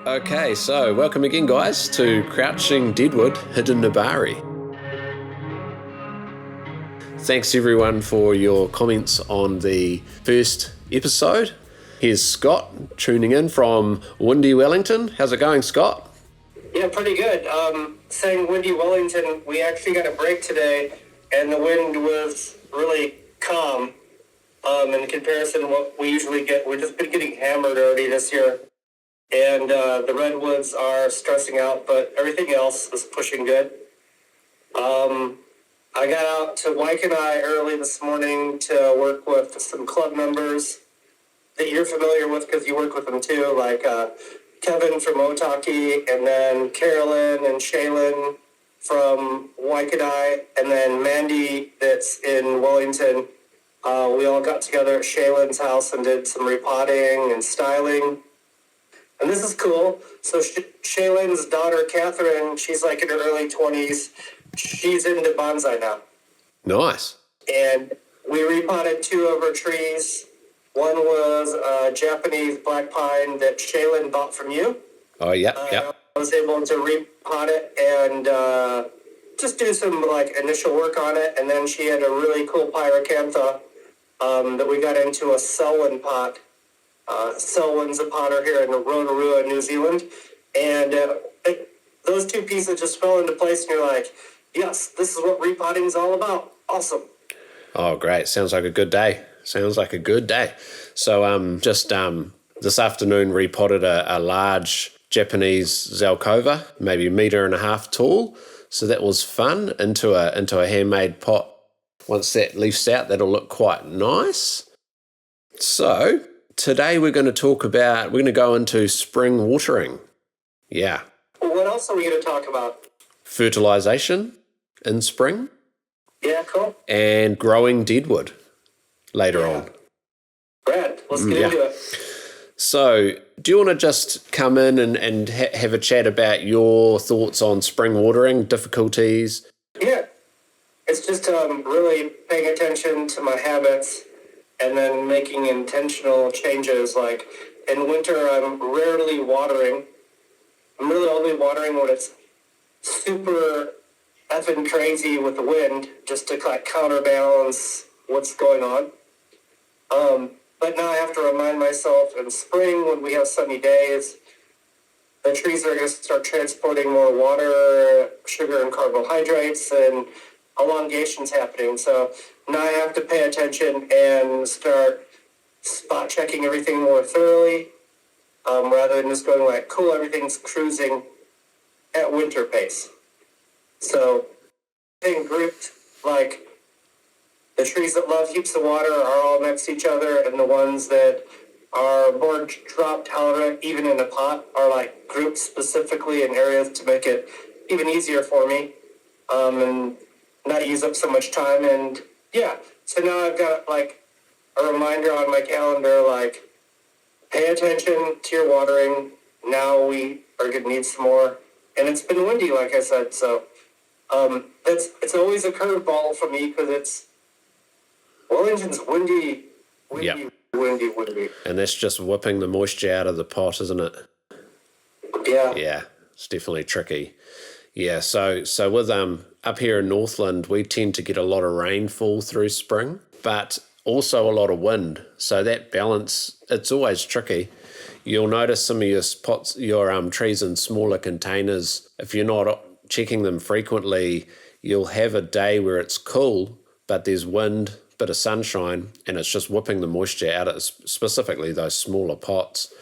Okay, so welcome again, guys, to Crouching Deadwood, Hidden Nebari. Thanks everyone for your comments on the first episode. Here's Scott tuning in from windy Wellington. How's it going, Scott? Yeah, pretty good. Saying windy Wellington, we actually got a break today, and the wind was really calm in comparison to what we usually get. We've just been getting hammered already this year, and the redwoods are stressing out, but everything else is pushing good. I got out to Waikanae early this morning to work with some club members that you're familiar with because you work with them too, like Kevin from Otaki, and then Carolyn and Shaylin from Waikanae, and then Mandy that's in Wellington. We all got together at Shaylin's house and did some repotting and styling. And this is cool. So Shaylin's daughter, Catherine, she's like in her early 20s. She's into bonsai now. Nice. And we repotted 2 of her trees. One was a Japanese black pine that Shaylin bought from you. Oh, yeah. I was able to repot it and just do some like initial work on it. And then she had a really cool pyracantha that we got into a Selwyn pot. Selwyn's a potter here in Rotorua, New Zealand. And those 2 pieces just fell into place, and you're like, yes, this is what repotting is all about. Awesome. Oh, great. Sounds like a good day. So just this afternoon repotted a large Japanese Zelkova, maybe 1.5 meters tall. So that was fun, into a handmade pot. Once that leafs out, that'll look quite nice. So today we're going to go into spring watering. Yeah. What else are we going to talk about? Fertilisation in spring. Yeah, cool. And growing deadwood later on. Brad, let's get into it. So do you want to just come in and have a chat about your thoughts on spring watering, difficulties? Yeah. It's just really paying attention to my habits and then making intentional changes. Like in winter, I'm rarely watering. I'm really only watering when it's super effing crazy with the wind, just to like counterbalance what's going on. But now I have to remind myself in spring when we have sunny days, the trees are going to start transporting more water, sugar, and carbohydrates, and elongation's happening. So now I have to pay attention and start spot checking everything more thoroughly, rather than just going like, cool, everything's cruising at winter pace. So being grouped, like the trees that love heaps of water are all next to each other, and the ones that are more drought tolerant, even in a pot, are like grouped specifically in areas to make it even easier for me, and not use up so much time. And yeah, so now I've got like a reminder on my calendar, like pay attention to your watering. Now we are going to need some more. And it's been windy, like I said, so it's always a curveball for me because Wellington's windy. And that's just whipping the moisture out of the pot, isn't it? Yeah. Yeah, it's definitely tricky. Yeah, so with up here in Northland, we tend to get a lot of rainfall through spring, but also a lot of wind. So that balance, it's always tricky. You'll notice some of your pots, your trees in smaller containers. If you're not checking them frequently, you'll have a day where it's cool, but there's wind, bit of sunshine, and it's just whipping the moisture out of specifically those smaller pots.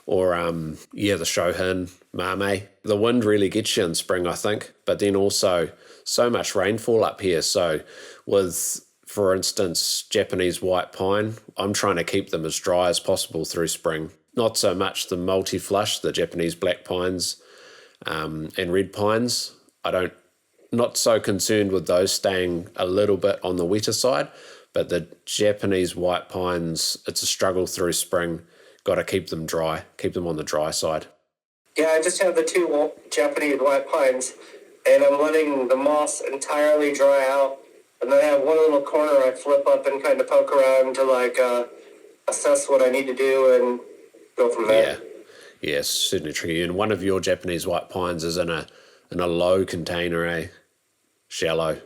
Or, the shohin, mame. The wind really gets you in spring, I think. But then also so much rainfall up here. So with, for instance, Japanese white pine, I'm trying to keep them as dry as possible through spring. Not so much the multi-flush, the Japanese black pines and red pines. Not so concerned with those staying a little bit on the wetter side. But the Japanese white pines, it's a struggle through spring. Got to keep them dry, keep them on the dry side. Yeah, I just have the 2 Japanese white pines, and I'm letting the moss entirely dry out. And then I have one little corner I flip up and kind of poke around to like assess what I need to do and go from there. Yeah, it's certainly tricky. And one of your Japanese white pines is in a low container, shallow.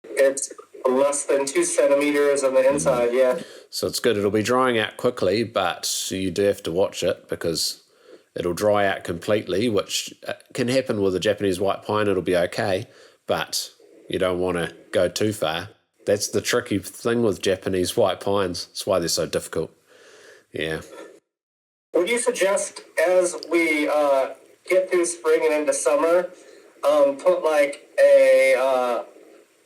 It's less than 2 centimeters on the inside, yeah. So it's good. It'll be drying out quickly, but you do have to watch it because it'll dry out completely, which can happen with a Japanese white pine. It'll be okay, but you don't want to go too far. That's the tricky thing with Japanese white pines. That's why they're so difficult. Yeah. Would you suggest, as we get through spring and into summer, put like a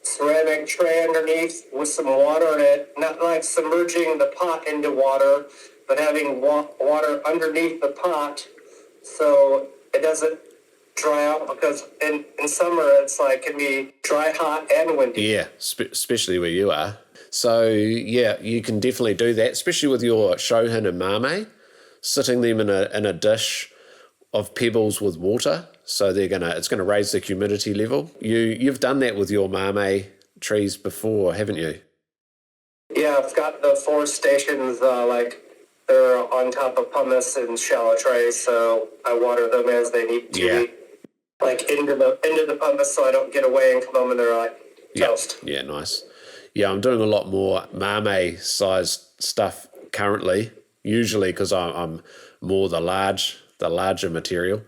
ceramic tray underneath with some water in it, not like submerging the pot into water, but having water underneath the pot so it doesn't dry out, because in summer it's like can be dry, hot, and windy. Yeah, especially where you are. So yeah, you can definitely do that, especially with your shohin and mame, sitting them in a dish of pebbles with water. So it's gonna raise the humidity level. You've done that with your mame trees before, haven't you? Yeah, I've got the 4 stations, like they're on top of pumice and shallow trays, so I water them as they need to be, like into the pumice, so I don't get away and come home and they're like toast. Yeah, nice. Yeah, I'm doing a lot more mame sized stuff currently, usually because I'm more the larger material,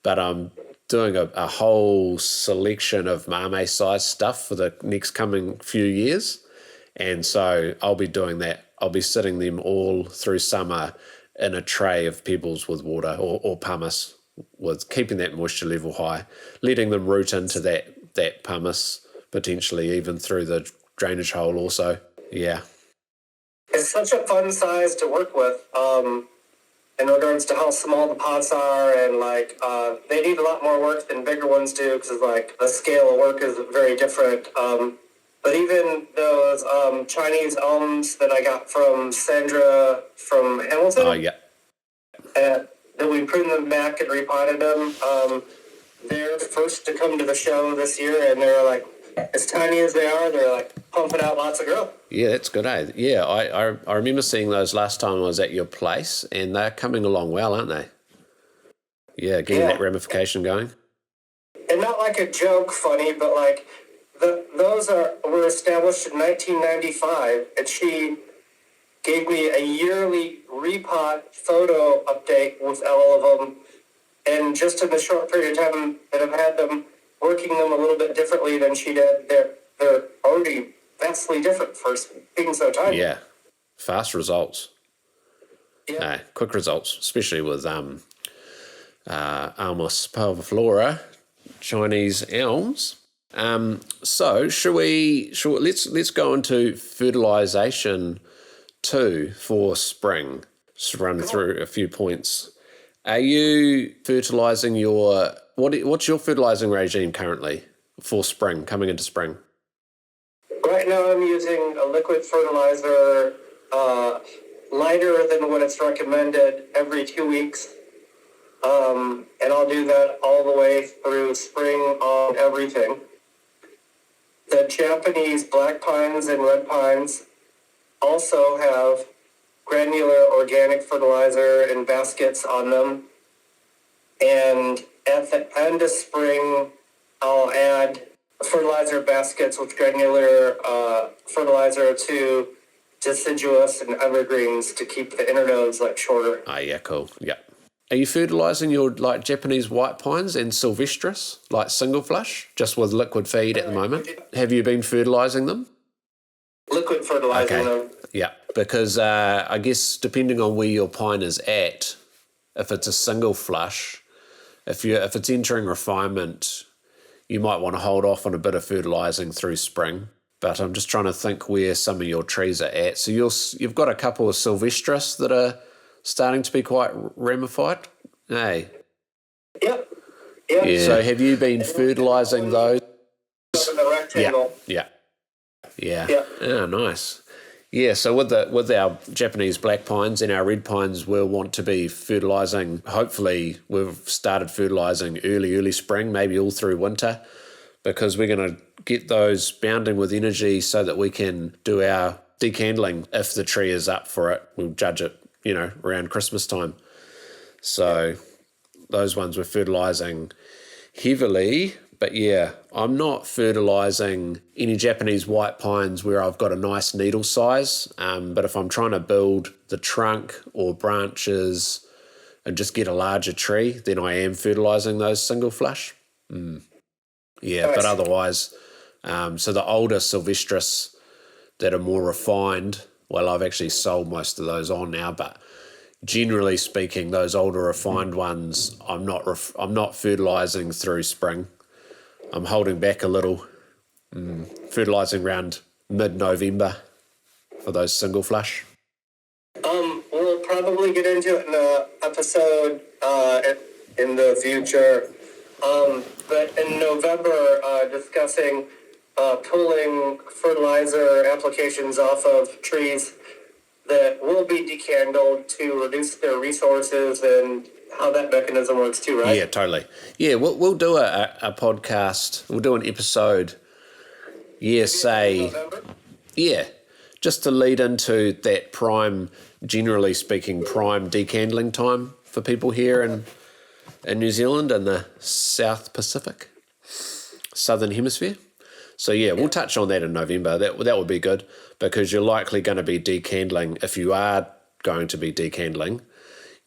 but I'm doing a whole selection of mame size stuff for the next coming few years. And so I'll be doing that. I'll be sitting them all through summer in a tray of pebbles with water or pumice, with keeping that moisture level high, letting them root into that pumice, potentially even through the drainage hole also. Yeah. It's such a fun size to work with. In regards to how small the pots are, and like they need a lot more work than bigger ones do, because like the scale of work is very different. But even those Chinese elms that I got from Sandra from Hamilton, that we pruned them back and repotted them. They're first to come to the show this year, and they're like, as tiny as they are, they're like pumping out lots of growth. Yeah, that's good, eh? Yeah, I remember seeing those last time I was at your place, and they're coming along well, aren't they? Yeah, getting that ramification going. And not like a joke funny, but like those were established in 1995, and she gave me a yearly repot photo update with all of them. And just in the short period of time that I've had them, working them a little bit differently than she did, they're already vastly different for being so tiny. Yeah, fast results. Yeah. Quick results, especially with Almus parviflora, Chinese elms. So let's go into fertilisation too for spring. Just run through a few points. Are you fertilising what's your fertilising regime currently for spring, coming into spring? Right now I'm using a liquid fertilizer, lighter than what it's recommended, every 2 weeks. And I'll do that all the way through spring on everything. The Japanese black pines and red pines also have granular organic fertilizer in baskets on them. And at the end of spring, I'll add fertilizer baskets with granular fertilizer to deciduous and evergreens to keep the internodes like shorter. Yeah, cool. Yeah. Are you fertilising your like Japanese white pines and sylvestris, like single flush, just with liquid feed at the moment? Have you been fertilising them? Liquid fertilizing them. Yeah, because I guess depending on where your pine is at, if it's a single flush, if it's entering refinement, you might want to hold off on a bit of fertilising through spring. But I'm just trying to think where some of your trees are at. So you've got a couple of sylvestris that are starting to be quite ramified. Hey. Yep. Yeah. So have you been fertilising those? In the rectangle. Yeah. Oh, nice. Yeah, so with our Japanese black pines and our red pines, we'll want to be fertilising. Hopefully, we've started fertilising early spring, maybe all through winter, because we're going to get those bounding with energy so that we can do our decandling if the tree is up for it. We'll judge it, around Christmas time. So those ones we're fertilising heavily. But yeah, I'm not fertilising any Japanese white pines where I've got a nice needle size. But if I'm trying to build the trunk or branches and just get a larger tree, then I am fertilising those single flush. Yeah, but otherwise, so the older Sylvestris that are more refined, well, I've actually sold most of those on now, but generally speaking, those older refined ones, I'm not fertilising through spring. I'm holding back a little, fertilising around mid-November for those single flush. We'll probably get into it in an episode in the future. But in November, discussing pulling fertilizer applications off of trees that will be decandled to reduce their resources and how that mechanism works too, right? Yeah, totally. Yeah, we'll do a podcast. We'll do an episode. Yeah, say, yeah, just to lead into that prime, generally speaking, prime decandling time for people here in New Zealand and the South Pacific, Southern Hemisphere. So yeah, we'll touch on that in November. That would be good because you're likely going to be decandling. If you are going to be decandling,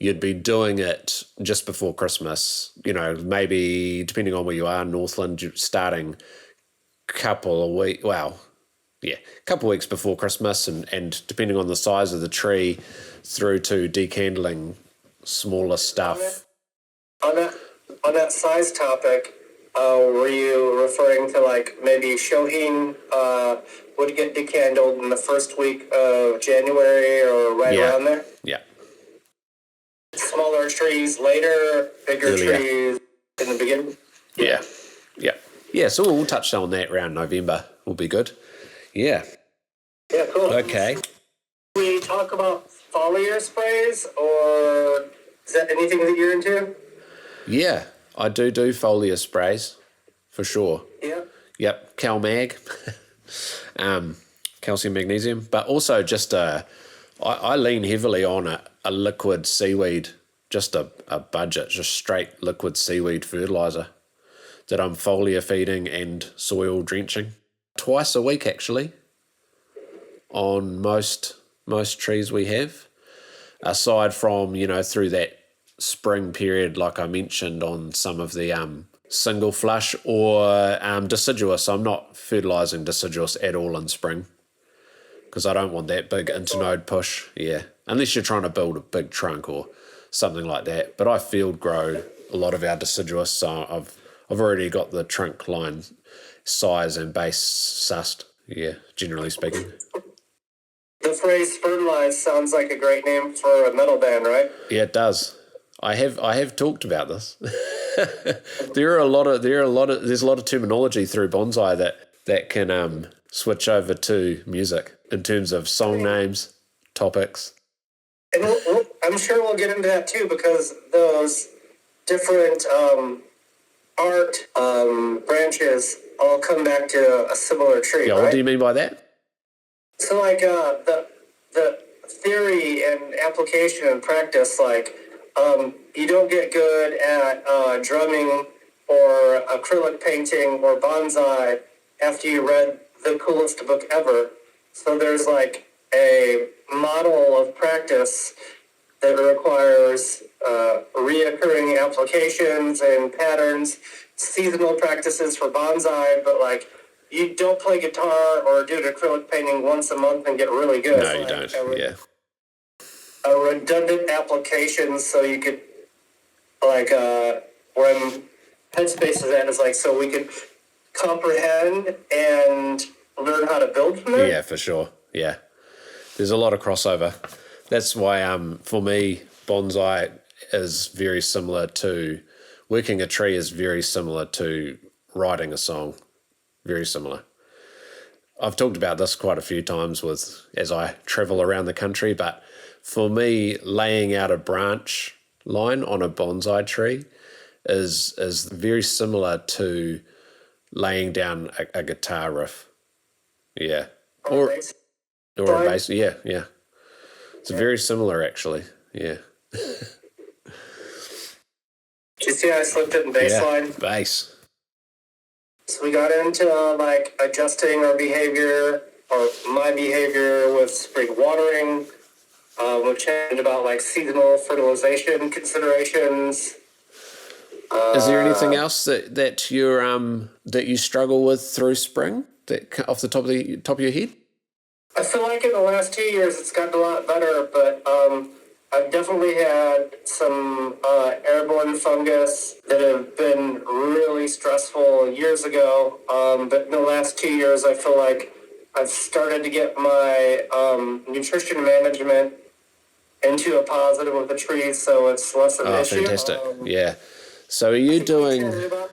you'd be doing it just before Christmas. You know, maybe depending on where you are, Northland, starting couple of weeks. Well, yeah, a couple of weeks before Christmas, and depending on the size of the tree, through to decandling smaller stuff. On that size topic, were you referring to like maybe Shohin would get decandled in the first week of January or right around there? Yeah. Smaller trees later, bigger Earlier. trees in the beginning? Yeah, so we'll touch on that around November. Will be good. Yeah. Yeah, cool. Okay. We talk about foliar sprays, or is that anything that you're into? Yeah, I do foliar sprays, for sure. Yeah. Yep, CalMag, calcium, magnesium, but also just I lean heavily on a liquid seaweed, just a budget, just straight liquid seaweed fertiliser that I'm foliar feeding and soil drenching twice a week actually on most trees we have, aside from, you know, through that spring period like I mentioned on some of the single flush or deciduous. I'm not fertilising deciduous at all in spring because I don't want that big internode push, unless you're trying to build a big trunk or something like that. But I field grow a lot of our deciduous, so I've already got the trunk line size and base sussed, generally speaking. The phrase fertilized sounds like a great name for a metal band, right? Yeah, it does. I have talked about this. There's a lot of terminology through Bonsai that can switch over to music in terms of song names, topics. And I'm sure we'll get into that too, because those different art branches all come back to a similar tree, Yeah, right? what do you mean by that? So like the theory and application and practice, like you don't get good at drumming or acrylic painting or bonsai after you read the coolest book ever. So there's like a model of practice that requires reoccurring applications and patterns, seasonal practices for bonsai, but like you don't play guitar or do an acrylic painting once a month and get really good. No, you don't. A redundant application, so you could, like, where I'm headspace is at is like, so we could comprehend and learn how to build from there. Yeah, for sure. Yeah, there's a lot of crossover. That's why, for me, bonsai is very similar to working a tree. Is very similar to writing a song. Very similar. I've talked about this quite a few times as I travel around the country, but for me, laying out a branch line on a bonsai tree is very similar to laying down a guitar riff. Yeah. Or a bass. Yeah. It's very similar, actually. Yeah. see I slipped it in Yeah, baseline? base. So we got into like adjusting our behavior or my behavior with spring watering. We've chatted about like seasonal fertilization considerations. Is there anything else that you struggle with through spring that off the top of your head? I feel like in the last 2 years it's gotten a lot better, but I've definitely had some airborne fungus that have been really stressful years ago. But in the last 2 years, I feel like I've started to get my nutrition management into a positive with the trees, so it's less of an issue. Fantastic. Yeah. So are you doing... We chatted about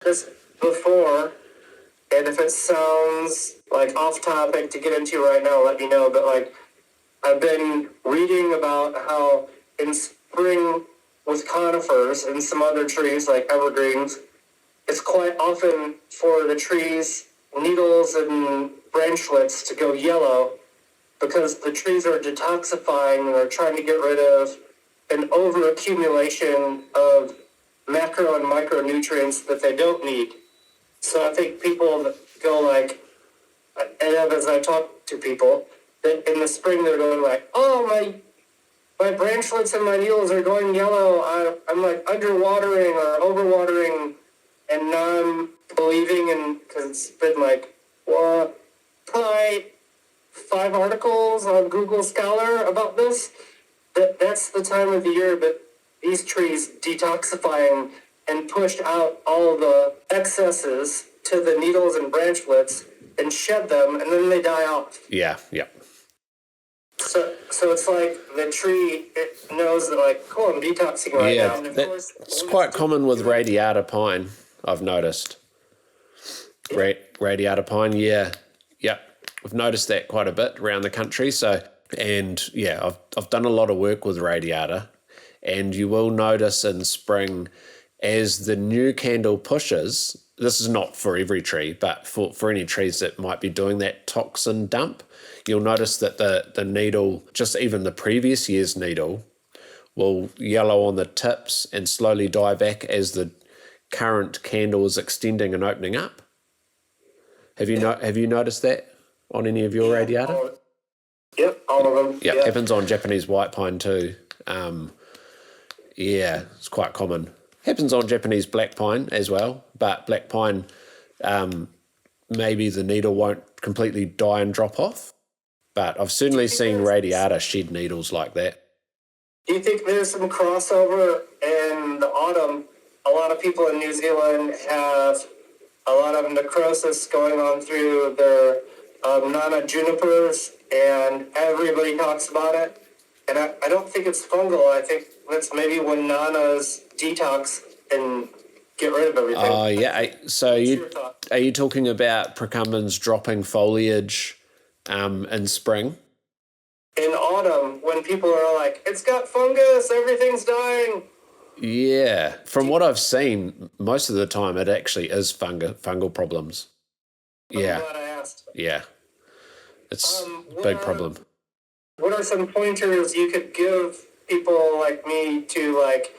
this before, and if it sounds like off topic to get into right now, let me know. But like, I've been reading about how in spring with conifers and some other trees like evergreens, it's quite often for the trees, needles and branchlets to go yellow because the trees are detoxifying and are trying to get rid of an overaccumulation of macro and micronutrients that they don't need. So I think people go like, and as I talk to people, that in the spring they're going like, oh, my branchlets and my needles are going yellow. I'm like underwatering or overwatering, and now I'm believing, and because it's been like, well, probably 5 articles on Google Scholar about this, that's the time of the year that these trees detoxifying and push out all the excesses to the needles and branchlets and shed them, and then they die off. Yeah. So it's like the tree, it knows that like, cool, I'm detoxing right now. And of course, it's quite common with radiata pine, I've noticed. Radiata pine, yeah. I've noticed that quite a bit around the country. So, and yeah, I've done a lot of work with radiata, and you will notice in spring as the new candle pushes, this is not for every tree, but for any trees that might be doing that toxin dump, you'll notice that the needle, just even the previous year's needle, will yellow on the tips and slowly die back as the current candle is extending and opening up. Have you noticed that on any of your radiata? Yep, all of them. Yep, happens on Japanese white pine too. It's quite common. Happens on Japanese black pine as well, but black pine, maybe the needle won't completely die and drop off. But I've certainly seen radiata shed needles like that. Do you think there's some crossover in the autumn? A lot of people in New Zealand have a lot of necrosis going on through their Nana junipers, and everybody talks about it. And I don't think it's fungal. I think that's maybe when Nanas detox and get rid of everything. Oh, yeah. So are you talking about procumbens dropping foliage in spring? In autumn, when people are like, it's got fungus, everything's dying. Yeah. From what I've seen, most of the time it actually is fungal problems. Yeah. I'm glad I asked. Yeah. It's a big problem. What are some pointers you could give people like me to like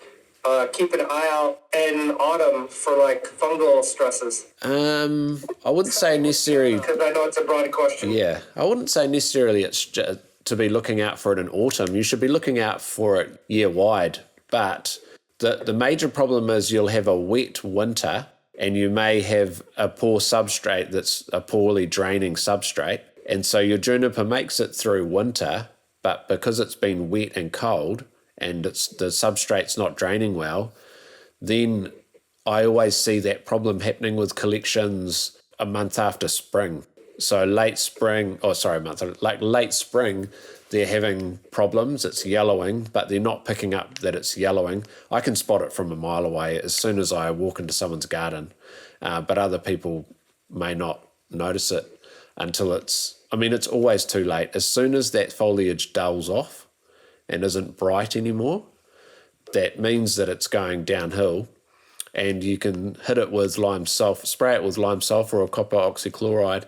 keep an eye out in autumn for like fungal stresses? I wouldn't say necessarily, because I know it's a broad question. Yeah, I wouldn't say necessarily it's to be looking out for it in autumn. You should be looking out for it year wide. But the major problem is you'll have a wet winter and you may have a poor substrate that's a poorly draining substrate. And so your juniper makes it through winter, but because it's been wet and cold and the substrate's not draining well, then I always see that problem happening with collections a month after spring. So late spring, they're having problems. It's yellowing, but they're not picking up that it's yellowing. I can spot it from a mile away as soon as I walk into someone's garden, but other people may not notice it until it's always too late. As soon as that foliage dulls off and isn't bright anymore, that means that it's going downhill, and you can hit it with spray it with lime sulfur or copper oxychloride,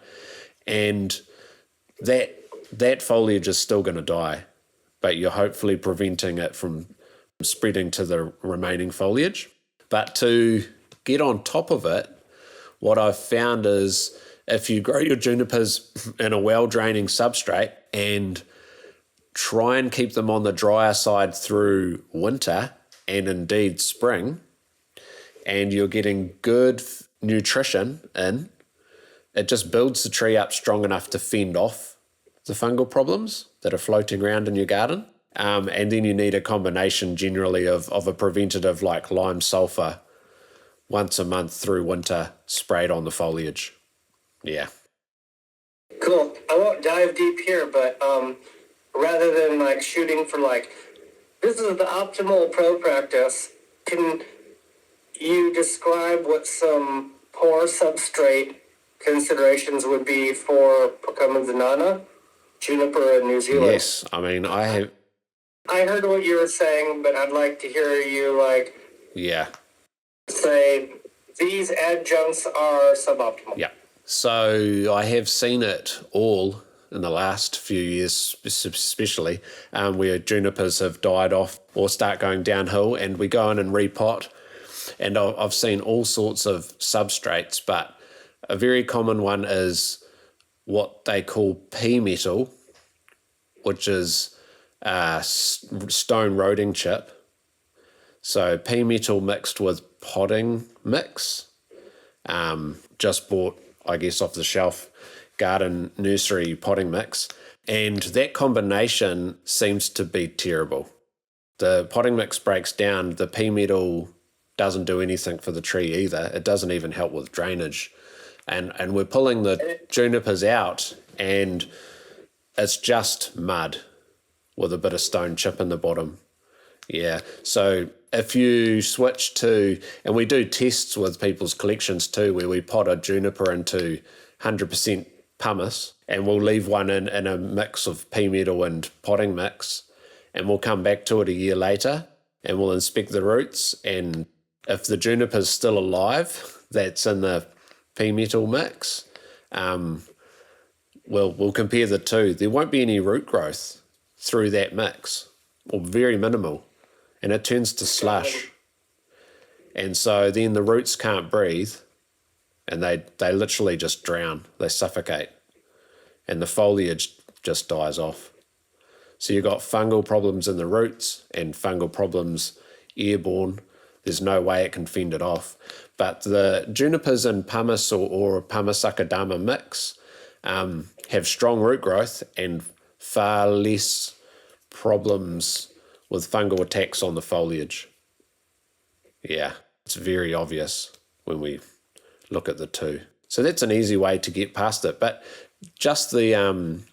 and that foliage is still going to die, but you're hopefully preventing it from spreading to the remaining foliage. But to get on top of it, what I've found is if you grow your junipers in a well-draining substrate and try and keep them on the drier side through winter and indeed spring, and you're getting good nutrition in, it just builds the tree up strong enough to fend off the fungal problems that are floating around in your garden. And then you need a combination generally of a preventative like lime sulfur once a month through winter sprayed on the foliage. Yeah. Cool. I won't dive deep here, but rather than like shooting for like, this is the optimal pro practice, can you describe what some poor substrate considerations would be for Pocumizanana, juniper in New Zealand? Yes, I mean, I heard what you were saying, but I'd like to hear you say these adjuncts are suboptimal. Yeah. So I have seen it all in the last few years, especially where junipers have died off or start going downhill, and we go in and repot. And I've seen all sorts of substrates, but a very common one is what they call P metal, which is stone roading chip. So P metal mixed with potting mix. Just bought, I guess, off the shelf garden nursery potting mix. And that combination seems to be terrible. The potting mix breaks down. The P metal doesn't do anything for the tree either. It doesn't even help with drainage. And we're pulling the junipers out and it's just mud with a bit of stone chip in the bottom. Yeah, so if you switch to, and we do tests with people's collections too, where we pot a juniper into 100% pumice, and we'll leave one in a mix of pea metal and potting mix, and we'll come back to it a year later, and we'll inspect the roots, and if the juniper's still alive, that's in the pea metal mix, we'll compare the two. There won't be any root growth through that mix, or very minimal. And it turns to slush. And so then the roots can't breathe and they literally just drown. They suffocate. And the foliage just dies off. So you've got fungal problems in the roots and fungal problems airborne. There's no way it can fend it off. But the junipers in pumice or pumice akadama mix have strong root growth and far less problems with fungal attacks on the foliage. Yeah, it's very obvious when we look at the two. So that's an easy way to get past it. But just the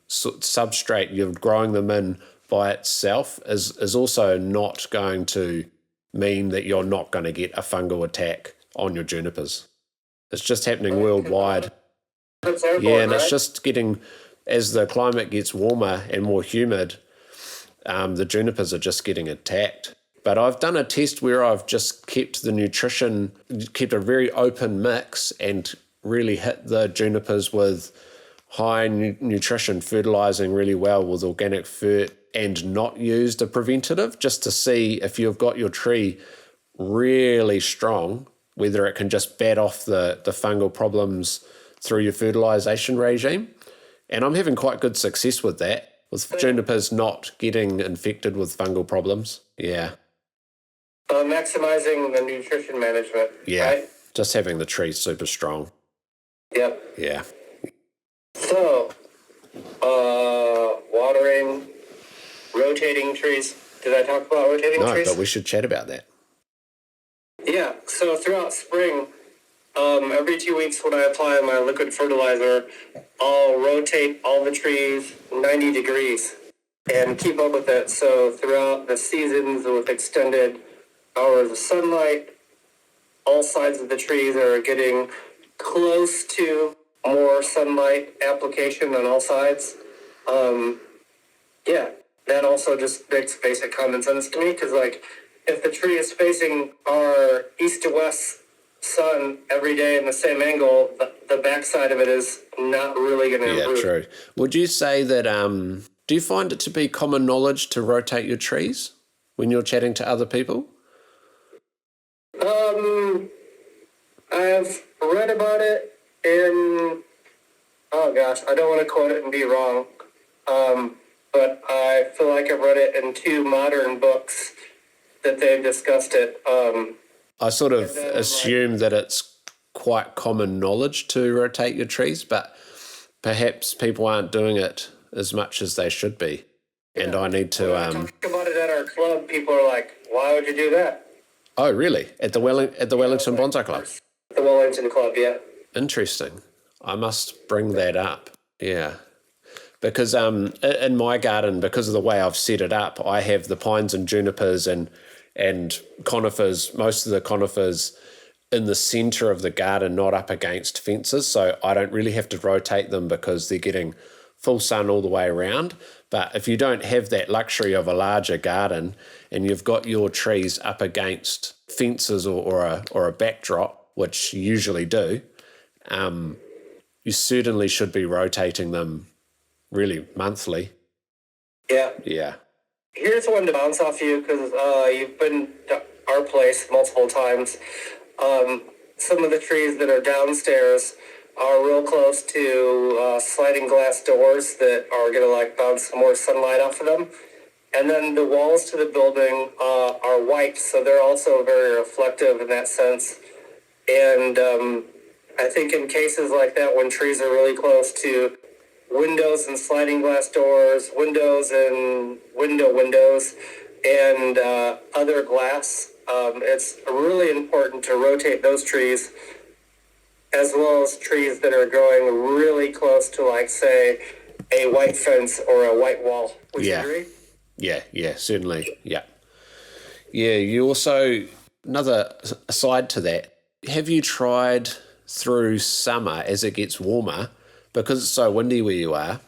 substrate you're growing them in by itself is also not going to mean that you're not going to get a fungal attack on your junipers. It's just happening worldwide. Yeah, and it's just getting, as the climate gets warmer and more humid, the junipers are just getting attacked. But I've done a test where I've just kept the nutrition, kept a very open mix and really hit the junipers with high nutrition, fertilising really well with organic fert and not used a preventative, just to see if you've got your tree really strong, whether it can just bat off the fungal problems through your fertilisation regime. And I'm having quite good success with that, with junipers not getting infected with fungal problems. Yeah. Maximizing the nutrition management. Yeah. Right? Just having the tree super strong. Yep. Yeah. So, watering, rotating trees. Did I talk about rotating trees? No, but we should chat about that. Yeah. So throughout spring, every 2 weeks when I apply my liquid fertilizer, I'll rotate all the trees 90 degrees and keep up with it. So throughout the seasons with extended hours of sunlight, all sides of the trees are getting close to more sunlight application on all sides. Yeah, that also just makes basic common sense to me, because like if the tree is facing our east to west sun every day in the same angle, the backside of it is not really going to improve. Yeah, true. Would you say that, do you find it to be common knowledge to rotate your trees when you're chatting to other people? I've read about it in, oh gosh, I don't want to quote it and be wrong. But I feel like I've read it in two modern books that they've discussed it. I sort of then, assume that it's quite common knowledge to rotate your trees, but perhaps people aren't doing it as much as they should be. And I need to... When I talk about it at our club, people are like, why would you do that? Oh, really? At the Wellington Bonsai Club? The Wellington Club, yeah. Interesting. I must bring that up. Yeah. Because in my garden, because of the way I've set it up, I have the pines and junipers and conifers, most of the conifers in the centre of the garden, not up against fences. So I don't really have to rotate them because they're getting full sun all the way around. But if you don't have that luxury of a larger garden and you've got your trees up against fences or a backdrop, which you usually do, you certainly should be rotating them really monthly. Yeah. Yeah. Here's one to bounce off you because you've been to our place multiple times. Some of the trees that are downstairs are real close to sliding glass doors that are going to like bounce some more sunlight off of them. And then the walls to the building are white, so they're also very reflective in that sense. And I think in cases like that, when trees are really close to windows and sliding glass doors, windows and windows, and other glass, it's really important to rotate those trees, as well as trees that are growing really close to, like, say, a white fence or a white wall. Would you agree? Yeah, certainly. Yeah. Yeah, you also, another aside to that, have you tried through summer as it gets warmer, because it's so windy where you are,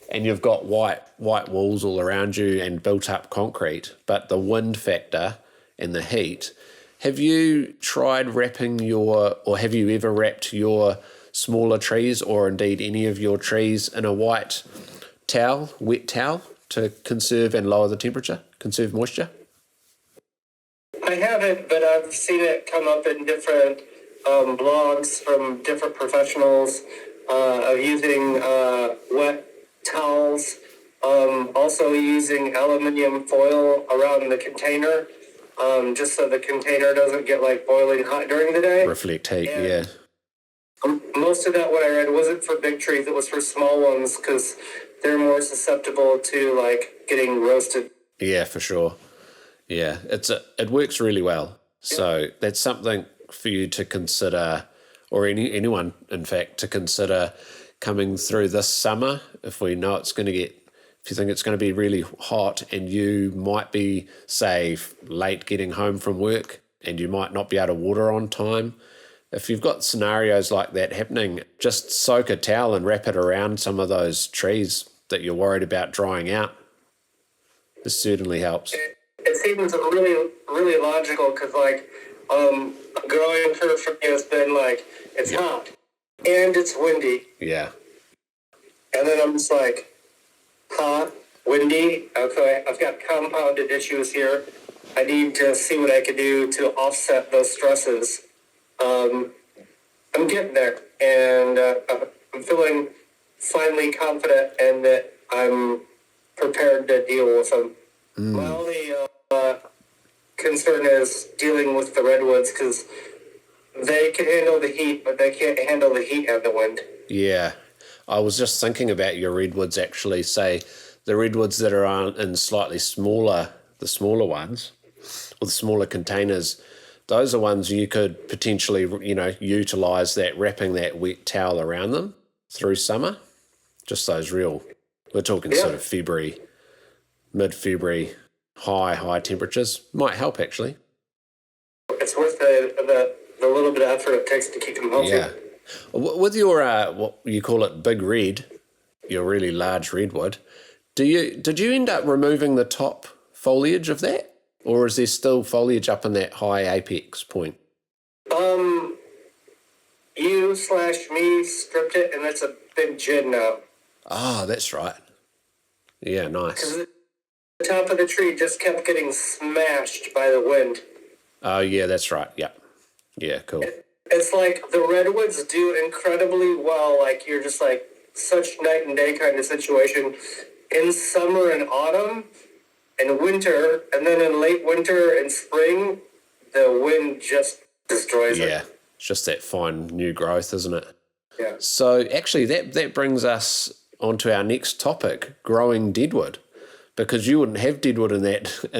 and you've got white walls all around you and built up concrete, but the wind factor and the heat, have you tried have you ever wrapped your smaller trees or indeed any of your trees in a white towel, wet towel, to conserve and lower the temperature, conserve moisture? I haven't, but I've seen it come up in different blogs from different professionals of using wet towels, also using aluminum foil around the container, just so the container doesn't get like boiling hot during the day. Reflect heat, yeah. Most of that, what I read, wasn't for big trees, it was for small ones because they're more susceptible to like getting roasted. Yeah, for sure. Yeah, it works really well. So that's something for you to consider, or anyone, in fact, to consider coming through this summer. If you think it's going to be really hot and you might be, say, late getting home from work and you might not be able to water on time. If you've got scenarios like that happening, just soak a towel and wrap it around some of those trees that you're worried about drying out. This certainly helps. It seems really, really logical because, like, a growing curve for me has been like, it's hot and it's windy. Yeah. And then I'm just like, hot, windy. Okay, I've got compounded issues here. I need to see what I can do to offset those stresses. I'm getting there, and I'm feeling finally confident and that I'm prepared to deal with them. My only concern is dealing with the redwoods because they can handle the heat, but they can't handle the heat and the wind. Yeah. I was just thinking about your redwoods, actually. Say the redwoods that are in the smaller ones, or the smaller containers, those are ones you could potentially, utilise that, wrapping that wet towel around them through summer. Just those we're talking sort of February, mid-February, high temperatures. Might help, actually. It's worth the little bit of effort it takes to keep them healthy. Yeah. With your, what you call it, big red, your really large redwood, did you end up removing the top foliage of that? Or is there still foliage up in that high apex point? You/me stripped it, and it's a big gin now. Oh, that's right. Yeah, nice. Because the top of the tree just kept getting smashed by the wind. Oh, yeah, that's right. Yeah. Yeah, cool. It's like the redwoods do incredibly well. Like you're just like such night and day kind of situation in summer and autumn and winter, and then in late winter and spring, the wind just destroys Yeah, it. it's just that fine new growth, isn't it? Yeah. So actually that brings us onto our next topic, growing deadwood, because you wouldn't have deadwood in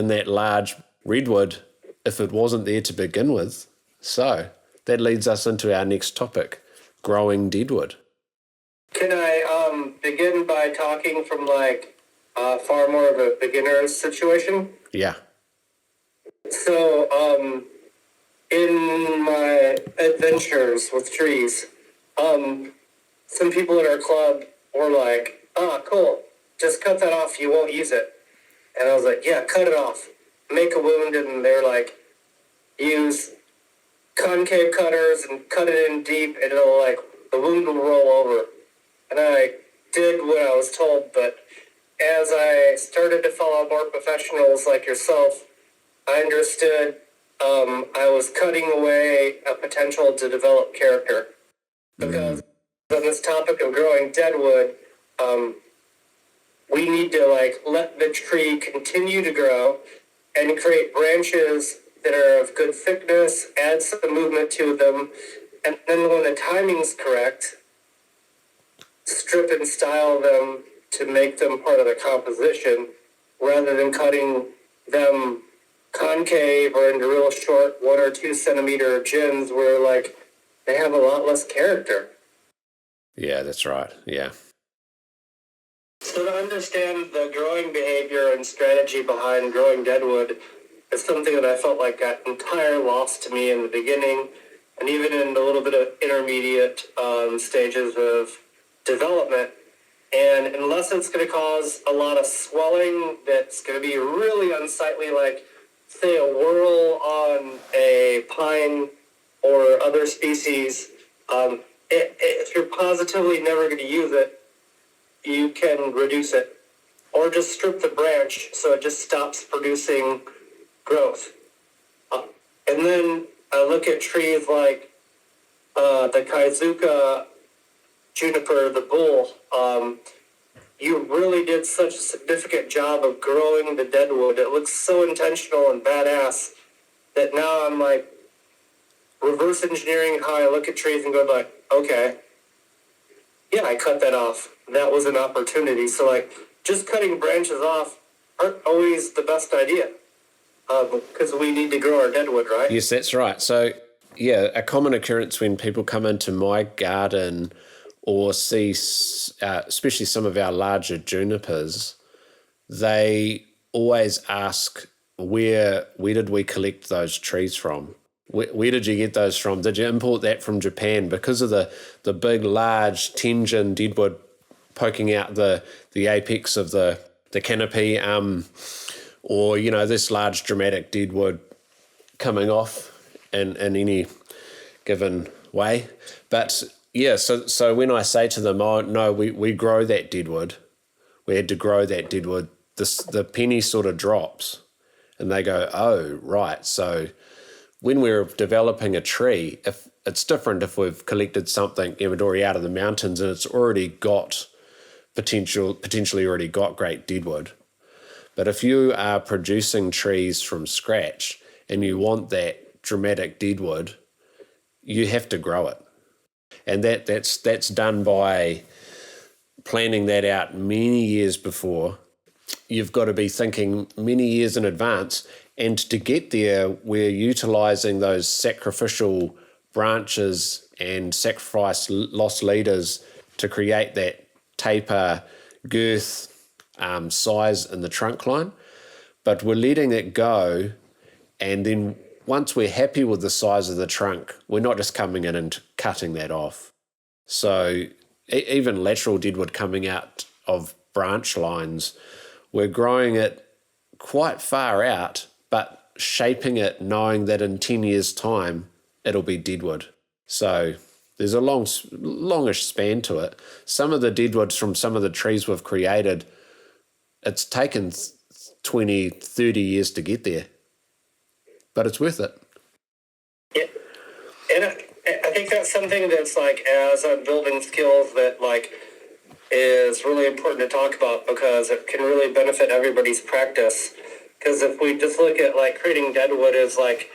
that large redwood if it wasn't there to begin with. So that leads us into our next topic, growing deadwood. Can I begin by talking from like far more of a beginner's situation? Yeah. So in my adventures with trees, some people at our club were like, "Ah, cool, just cut that off. You won't use it." And I was like, "Yeah, cut it off. Make a wound." And they're like, "Use concave cutters and cut it in deep, and it'll like the wound will roll over." And I did what I was told, but as I started to follow more professionals like yourself, I understood I was cutting away a potential to develop character. Because on this topic of growing deadwood, we need to like let the tree continue to grow and create branches that are of good thickness, add some movement to them, and then when the timing's correct, strip and style them to make them part of the composition rather than cutting them concave or into real short 1 or 2 centimeter gins where like they have a lot less character. Yeah, that's right. Yeah. So to understand the growing behavior and strategy behind growing deadwood is something that I felt like got entirely lost to me in the beginning and even in a little bit of intermediate stages of development. And unless it's going to cause a lot of swelling that's going to be really unsightly, like, say, a whorl on a pine or other species, if you're positively never going to use it, you can reduce it. Or just strip the branch so it just stops producing growth. And then I look at trees like the Kaizuka juniper, the bull. You really did such a significant job of growing the deadwood. It looks so intentional and badass that now I'm like reverse engineering how I look at trees and go like, okay, yeah, I cut that off. That was an opportunity. So like just cutting branches off aren't always the best idea because we need to grow our deadwood, right? Yes, that's right. So, yeah, a common occurrence when people come into my garden or see, especially some of our larger junipers, they always ask, where did we collect those trees from? Where did you get those from? Did you import that from Japan? Because of the big, large tenjin deadwood poking out the apex of the canopy, or, this large dramatic deadwood coming off in any given way. But yeah, so when I say to them, oh no, we grow that deadwood, we had to grow that deadwood, the penny sort of drops and they go, oh right. So when we're developing a tree, if it's different if we've collected something already out of the mountains and it's already got potentially already got great deadwood. But if you are producing trees from scratch and you want that dramatic deadwood, you have to grow it. And that's done by planning that out many years before. You've got to be thinking many years in advance. And to get there, we're utilising those sacrificial branches and sacrifice lost leaders to create that taper, girth, size in the trunk line. But we're letting it go, and then once we're happy with the size of the trunk, we're not just coming in and cutting that off. So even lateral deadwood coming out of branch lines, we're growing it quite far out, but shaping it knowing that in 10 years' time, it'll be deadwood. So there's a longish span to it. Some of the deadwoods from some of the trees we've created, it's taken 20, 30 years to get there, but it's worth it. Yeah. And think that's something that's like, as I'm building skills, that like is really important to talk about because it can really benefit everybody's practice. Because if we just look at like creating deadwood as like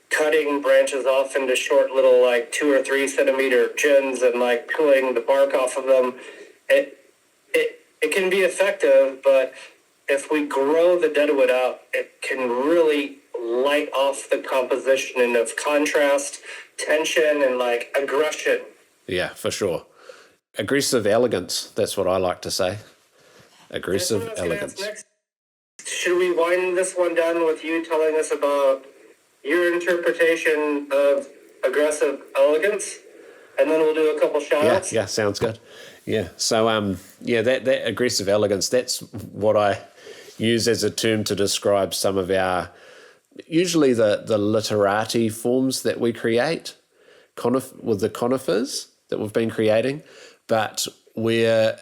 cutting branches off into short little like 2 or 3 centimeter gins and like pulling the bark off of them, it can be effective, but if we grow the deadwood out, it can really light off the composition of contrast, tension, and like aggression. Yeah, for sure. Aggressive elegance, that's what I like to say. Aggressive elegance. Next. Should we wind this one down with you telling us about your interpretation of aggressive elegance? And then we'll do a couple shout-outs. Yeah, sounds good. Yeah, so that aggressive elegance, that's what I use as a term to describe some of our, usually the literati forms that we create with the conifers that we've been creating, but we're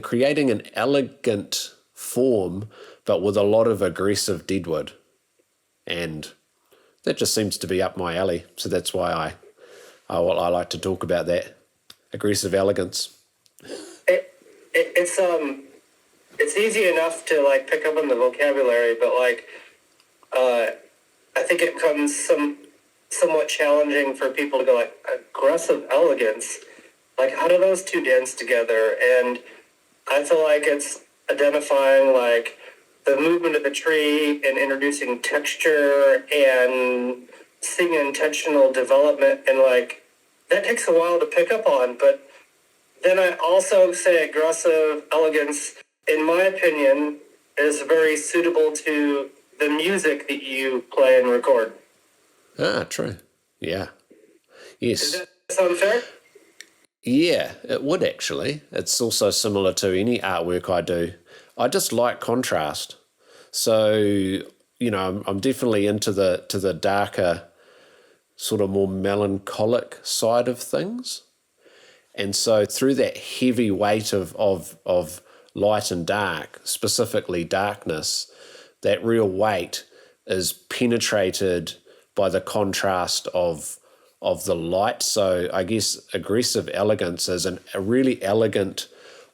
creating an elegant form, but with a lot of aggressive deadwood, and that just seems to be up my alley. So that's why I like to talk about that aggressive elegance. It's easy enough to like pick up on the vocabulary, but like I think it becomes somewhat challenging for people to go like aggressive elegance. Like, how do those two dance together? And I feel like it's identifying like the movement of the tree and introducing texture and seeing intentional development, and like that takes a while to pick up on. But then I also say aggressive elegance, in my opinion, is very suitable to the music that you play and record. Ah, true. Yeah. Yes. Does that sound fair? Yeah, it would actually. It's also similar to any artwork I do. I just like contrast. So, you know, I'm definitely into the darker, sort of more melancholic side of things. And so through that heavy weight of light and dark, specifically darkness, that real weight is penetrated by the contrast of the light. So I guess aggressive elegance is a really elegant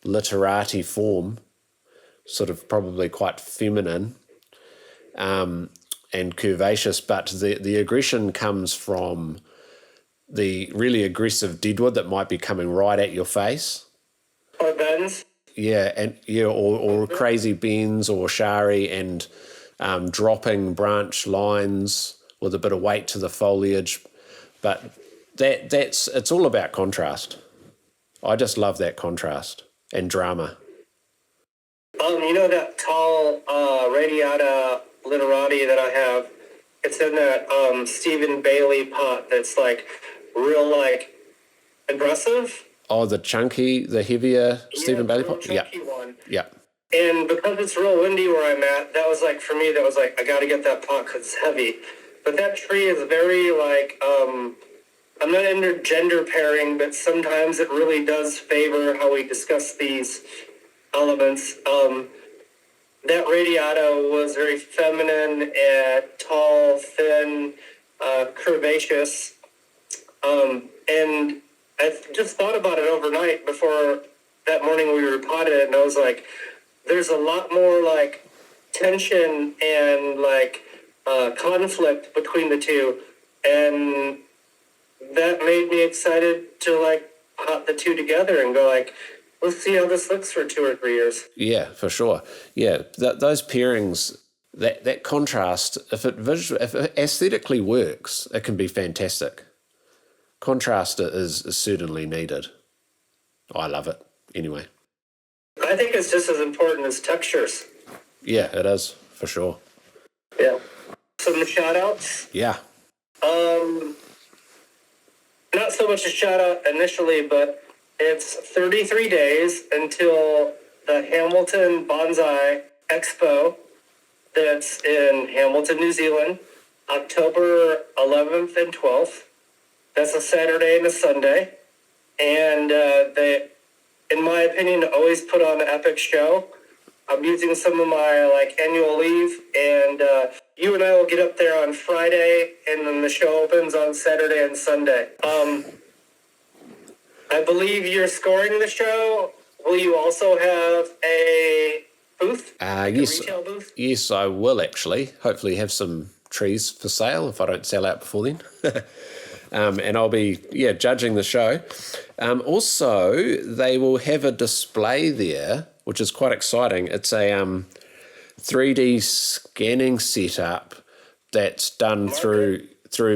literati form, sort of probably quite feminine and curvaceous, but the aggression comes from the really aggressive deadwood that might be coming right at your face. Or bends. Or crazy bends or shari, and dropping branch lines with a bit of weight to the foliage. But it's all about contrast. I just love that contrast and drama. You know that tall radiata literati that I have? It's in that Stephen Bailey pot that's like real like aggressive. Oh, the heavier Stephen Bailey pot? Yeah. One. Yeah. And because it's real windy where I'm at, that was like, for me, that was like, I got to get that pot because it's heavy. But that tree is very like, I'm not into gender pairing, but sometimes it really does favor how we discuss these elements. That radiata was very feminine and tall, thin, curvaceous. And I just thought about it overnight before that morning we repotted it, and I was like, there's a lot more like tension and like conflict between the two, and that made me excited to like pot the two together and go like, let's see how this looks for 2 or 3 years. Yeah, for sure. Yeah, those pairings, that contrast, if it aesthetically works, it can be fantastic. Contrast is certainly needed. I love it. Anyway. I think it's just as important as textures. Yeah, it is, for sure. Yeah. Some shout-outs? Yeah. Not so much a shout-out initially, but it's 33 days until the Hamilton Bonsai Expo that's in Hamilton, New Zealand, October 11th and 12th. That's a Saturday and a Sunday. And they, in my opinion, always put on an epic show. I'm using some of my like annual leave, and you and I will get up there on Friday, and then the show opens on Saturday and Sunday. I believe you're scoring the show. Will you also have a booth? Like Yes, a retail booth? yes, I will actually. Hopefully, have some trees for sale if I don't sell out before then. And I'll be judging the show. Also, they will have a display there, which is quite exciting. It's a 3D scanning setup that's done through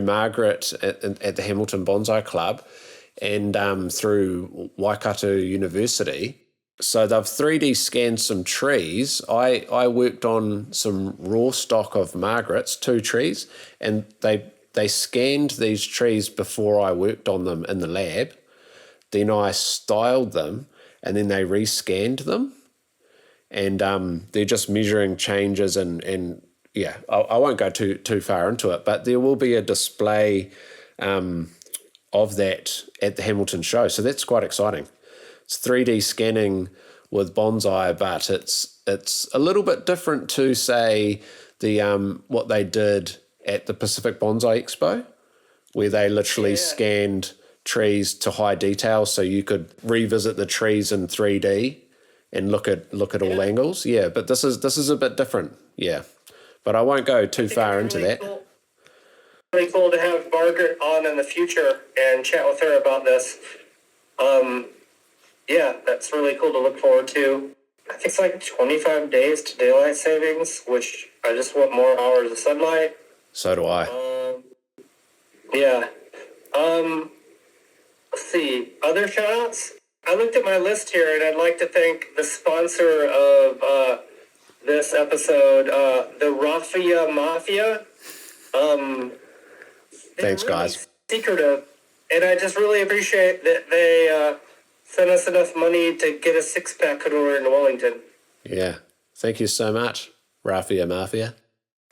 Margaret at the Hamilton Bonsai Club and through Waikato University. So they've 3D scanned some trees. I worked on some raw stock of Margaret's, 2 trees, and they scanned these trees before I worked on them in the lab. Then I styled them, and then they rescanned them. And they're just measuring changes and I won't go too far into it, but there will be a display of that at the Hamilton show. So that's quite exciting. It's 3D scanning with bonsai, but it's a little bit different to, say, the what they did at the Pacific Bonsai Expo, where they literally scanned trees to high detail so you could revisit the trees in 3D and look at all angles. Yeah, but this is a bit different. Yeah, but I won't go too far into that. Cool. Really cool to have Margaret on in the future and chat with her about this. That's really cool to look forward to. I think it's like 25 days to daylight savings, which I just want more hours of sunlight. So do I. Let's see. Other shout-outs? I looked at my list here, and I'd like to thank the sponsor of this episode, the Raffia Mafia. Thanks, really guys. Secretive, and I just really appreciate that they sent us enough money to get a 6-pack when we were in Wellington. Yeah. Thank you so much, Raffia Mafia.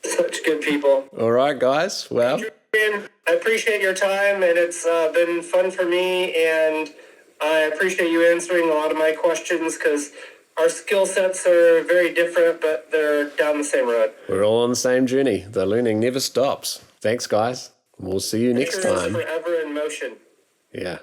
Such good people. All right, guys. Well, Adrian, I appreciate your time, and it's been fun for me, and I appreciate you answering a lot of my questions because our skill sets are very different, but they're down the same road. we're all on the same journey. The learning never stops. Thanks, guys. We'll see you next time. Forever in motion. Yeah.